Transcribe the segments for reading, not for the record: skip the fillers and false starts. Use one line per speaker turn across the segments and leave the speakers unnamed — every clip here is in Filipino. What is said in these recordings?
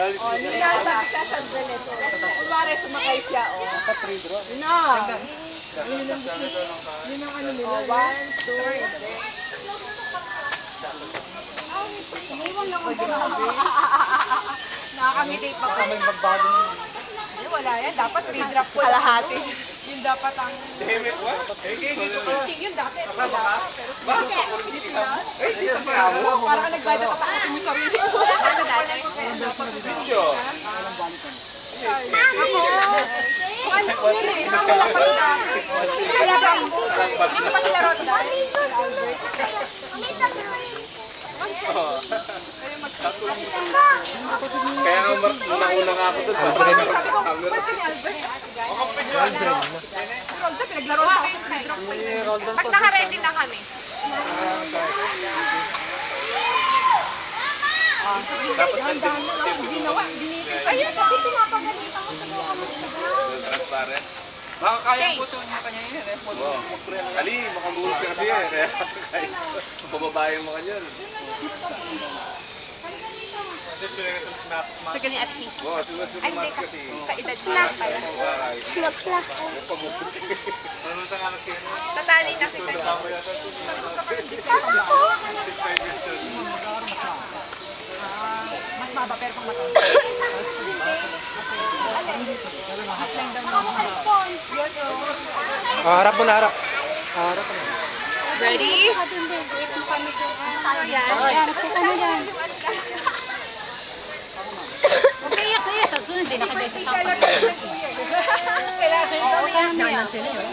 Nilalagay ka sa ganito. Kumari, sumakay siya, o. No. Yun ang ano nila. 1, 2, iniwan lang ako. Nakakamitate pa ko. Wala yan. Dapat 3 drop po. Kalahati. Yun dapat ang... Sising yun dapat. Bakit? Parang nagbayad ka pa kasi mo sarili mo. Ano dati? Once yun eh. Wala pa rin dati. Kaya ba? Dito pa sila ron dati.
Kaya nauna nga ako doon.
Sabi ko, ba't ni Albert? Roldan, pinaglaro na ako. Pag naka-ready na kami. Ayun kasi pinapagalitan ko sa mga
Transparent.
Baka kaya po ito yung kanya yun eh.
Ali, makagulog ka kasi eh. Kaya pababayan mo kanyan.
Tagal ni Ate.
Oo, sunod-sunod mas kasi.
Kaedad snap pala.
Snap lang.
Tatali na kita. Mas maba pero pang matanda.
Harap mo na, harap. Harap mo.
Ready?
Yan, kita mo yan.
Okay, kaya sa sunod din nakagay sa
Kailangan
Yan lang sila yun.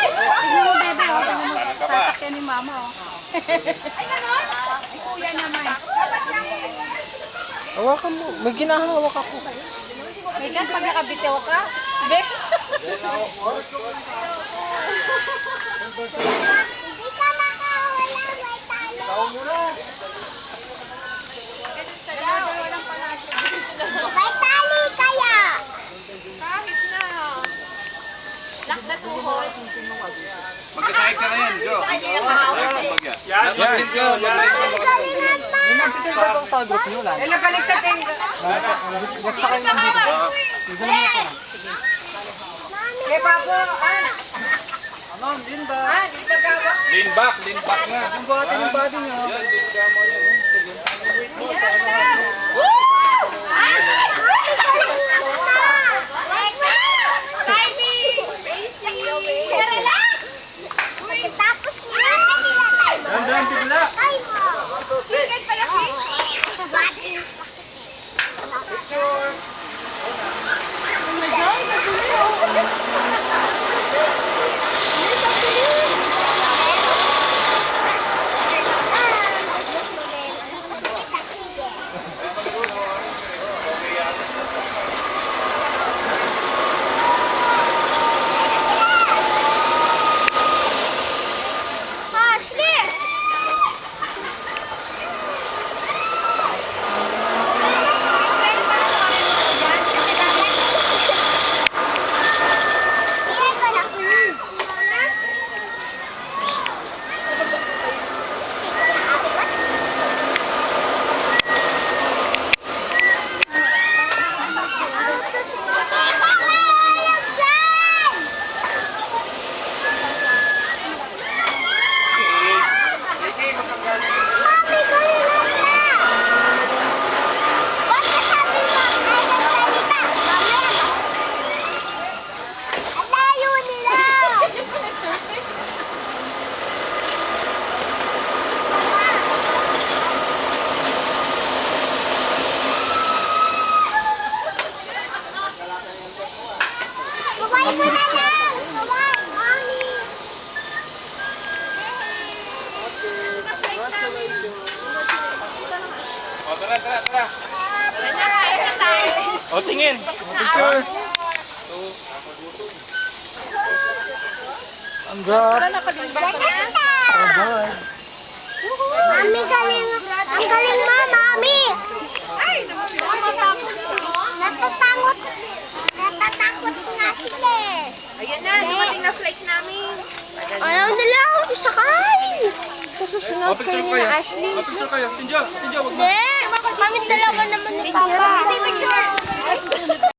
Tignan mo, bebe. Sasakyan ni mama.
Ay, ganon? Ay, kuya naman.
Hawakan mo. May ginahawak ako.
May gan, pag nakabitiw ka, be?
Hindi ka makawala, may talo. May tali kaya.
Kahit na. Lock the two holes.
Magkasahid ka na yan, Jo. Magkasahid ka magya. Yan. Mag-print ka.
May magsisilpa ko sa group nyo lang.
Eh, nabaliktad din.
Nagsakay ng dito.
Eh, Papo,
Ano, Linda?
di ba gawa?
Lean back nga.
Ang buhatin yung body nyo.
Yan, lean ka mo yan.
Tapos nila.
Dandan, bigla.
Ay mo.
Chicken pala, fish.
Bati. Ashley! Baway mo na lang! Baway! Mami!
O, tara.
O, tingin. Picture. Ang drop. Abay.
Mami, galing! Ang galing mo, Mami! Natatakot na sila eh.
Ayan na, dumating na flight namin.
Ayaw nila ako isakay! Sa susunod
O, picture
kayo
kayo.
ni Ashley.
O, picture kayo. Tinjo, wag mo.
Hindi! Kami dalawa naman ni Papa.